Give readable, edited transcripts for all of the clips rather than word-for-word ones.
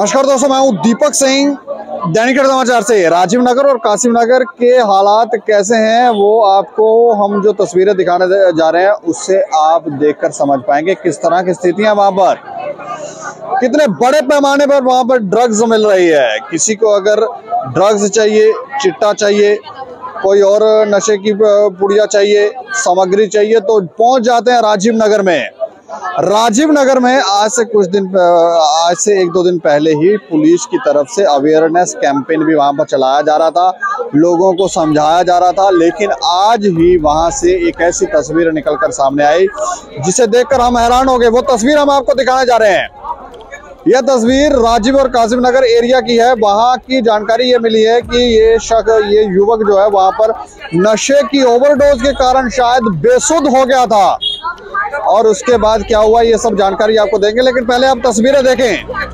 नमस्कार दोस्तों, मैं हूं दीपक सिंह, दैनिक समाचार से। राजीव नगर और कासिम नगर के हालात कैसे हैं वो आपको हम जो तस्वीरें दिखाने जा रहे हैं उससे आप देखकर समझ पाएंगे किस तरह की स्थितियां वहां पर, कितने बड़े पैमाने पर वहां पर ड्रग्स मिल रही है। किसी को अगर ड्रग्स चाहिए, चिट्टा चाहिए, कोई और नशे की पुड़िया चाहिए, सामग्री चाहिए तो पहुंच जाते हैं राजीव नगर में। राजीव नगर में आज से एक दो दिन पहले ही पुलिस की तरफ से अवेयरनेस कैंपेन भी वहां पर चलाया जा रहा था, लोगों को समझाया जा रहा था। लेकिन आज ही वहां से एक ऐसी तस्वीर निकलकर सामने आई जिसे देखकर हम हैरान हो गए। वो तस्वीर हम आपको दिखाने जा रहे हैं। यह तस्वीर राजीव और कासिम नगर एरिया की है। वहां की जानकारी ये मिली है कि ये युवक जो है वहां पर नशे की ओवरडोज के कारण शायद बेसुध हो गया था, और उसके बाद क्या हुआ ये सब जानकारी आपको देंगे। लेकिन पहले आप तस्वीरें देखें।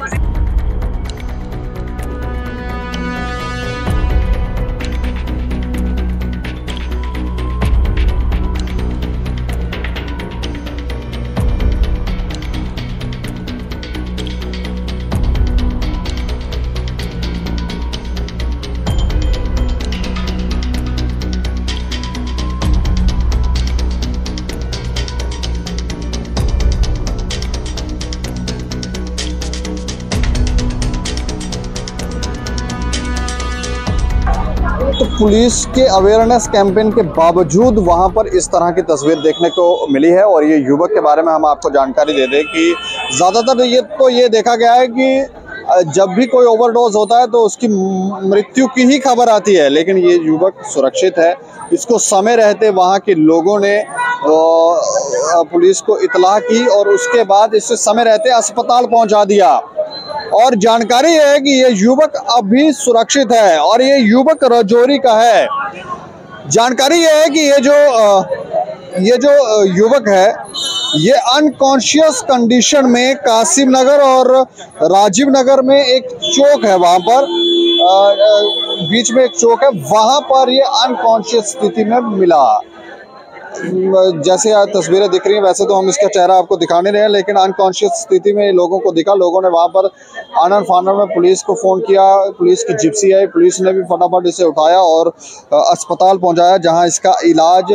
तो पुलिस के अवेयरनेस कैंपेन के बावजूद वहां पर इस तरह की तस्वीर देखने को मिली है। और ये युवक के बारे में हम आपको जानकारी दे दें कि ज़्यादातर ये देखा गया है कि जब भी कोई ओवरडोज होता है तो उसकी मृत्यु की ही खबर आती है। लेकिन ये युवक सुरक्षित है। इसको समय रहते वहाँ के लोगों ने पुलिस को इतला की और उसके बाद इसे समय रहते अस्पताल पहुँचा दिया। और जानकारी है कि ये युवक अभी सुरक्षित है और ये युवक राजौरी का है। जानकारी ये है कि ये जो युवक है ये अनकॉन्शियस कंडीशन में कासिम नगर और राजीव नगर में एक चौक है, वहां पर बीच में एक चौक है, वहां पर ये अनकॉन्शियस स्थिति में मिला। जैसे तस्वीरें दिख रही हैं वैसे तो हम इसका चेहरा आपको दिखा नहीं रहे हैं, लेकिन अनकॉन्शियस स्थिति में लोगों को दिखा। लोगों ने वहां पर आनन फानन में पुलिस को फ़ोन किया, पुलिस की जिप्सी आई, पुलिस ने भी फटाफट इसे उठाया और अस्पताल पहुंचाया जहां इसका इलाज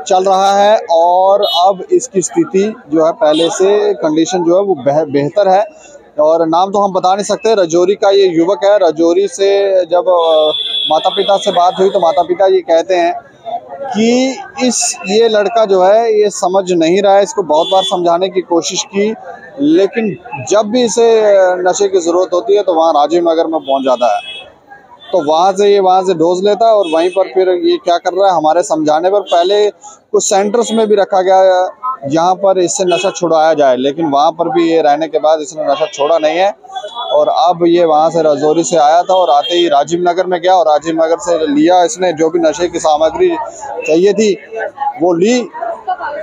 चल रहा है। और अब इसकी स्थिति जो है पहले से कंडीशन जो है वो बेहतर है। और नाम तो हम बता नहीं सकते। राजौरी का ये युवक है। राजौरी से जब माता पिता से बात हुई तो माता पिता ये कहते हैं कि ये लड़का जो है ये समझ नहीं रहा है। इसको बहुत बार समझाने की कोशिश की, लेकिन जब भी इसे नशे की ज़रूरत होती है तो वहाँ राजीव नगर में पहुँच जाता है। तो वहाँ से डोज लेता है और वहीं पर फिर ये क्या कर रहा है, हमारे समझाने पर पहले कुछ सेंटर्स में भी रखा गया जहाँ पर इससे नशा छुड़ाया जाए, लेकिन वहाँ पर भी ये रहने के बाद इसने नशा छोड़ा नहीं है। और अब ये वहाँ से राजौरी से आया था और आते ही राजीव नगर में गया और राजीव नगर से लिया इसने जो भी नशे की सामग्री चाहिए थी वो ली,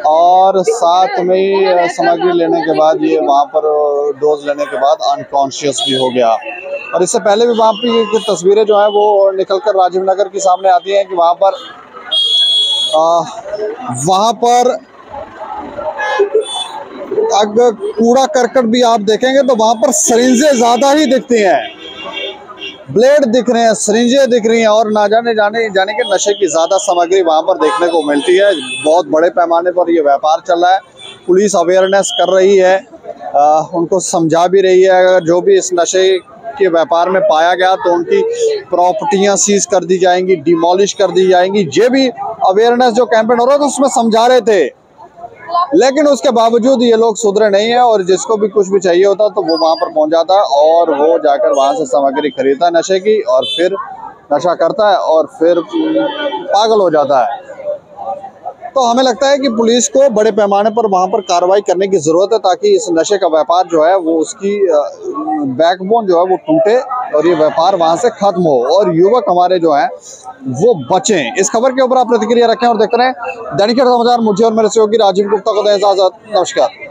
और साथ में ही सामग्री लेने के बाद ये वहाँ पर डोज लेने के बाद अनकॉन्शियस भी हो गया। और इससे पहले भी वहाँ की तस्वीरें जो हैं वो निकलकर राजीव नगर की सामने आती हैं कि वहाँ पर अगर कूड़ा करकट भी आप देखेंगे तो वहां पर सरिंजें ज्यादा ही दिखती हैं, ब्लेड दिख रहे हैं, सरिंजें दिख रही हैं और ना जाने के नशे की ज्यादा सामग्री वहां पर देखने को मिलती है। बहुत बड़े पैमाने पर ये व्यापार चल रहा है। पुलिस अवेयरनेस कर रही है, उनको समझा भी रही है। अगर जो भी इस नशे के व्यापार में पाया गया तो उनकी प्रॉपर्टियां सीज कर दी जाएंगी, डिमोलिश कर दी जाएंगी। ये भी अवेयरनेस जो कैंपेन हो रहा था उसमें समझा रहे थे, लेकिन उसके बावजूद ये लोग सुधरे नहीं है। और जिसको भी कुछ भी चाहिए होता तो वो वहां पर पहुंच जाता है और वो जाकर वहां से सामग्री खरीदता है नशे की और फिर नशा करता है और फिर पागल हो जाता है। तो हमें लगता है कि पुलिस को बड़े पैमाने पर वहां पर कार्रवाई करने की जरूरत है ताकि इस नशे का व्यापार जो है वो उसकी बैकबोन जो है वो टूटे और ये व्यापार वहां से खत्म हो और युवक हमारे जो हैं वो बचें। इस खबर के ऊपर आप प्रतिक्रिया रखें और देखते रहें दैनिक समाचार। मुझे और मेरे सहयोगी राजीव गुप्ता को दें इजाजत। नमस्कार।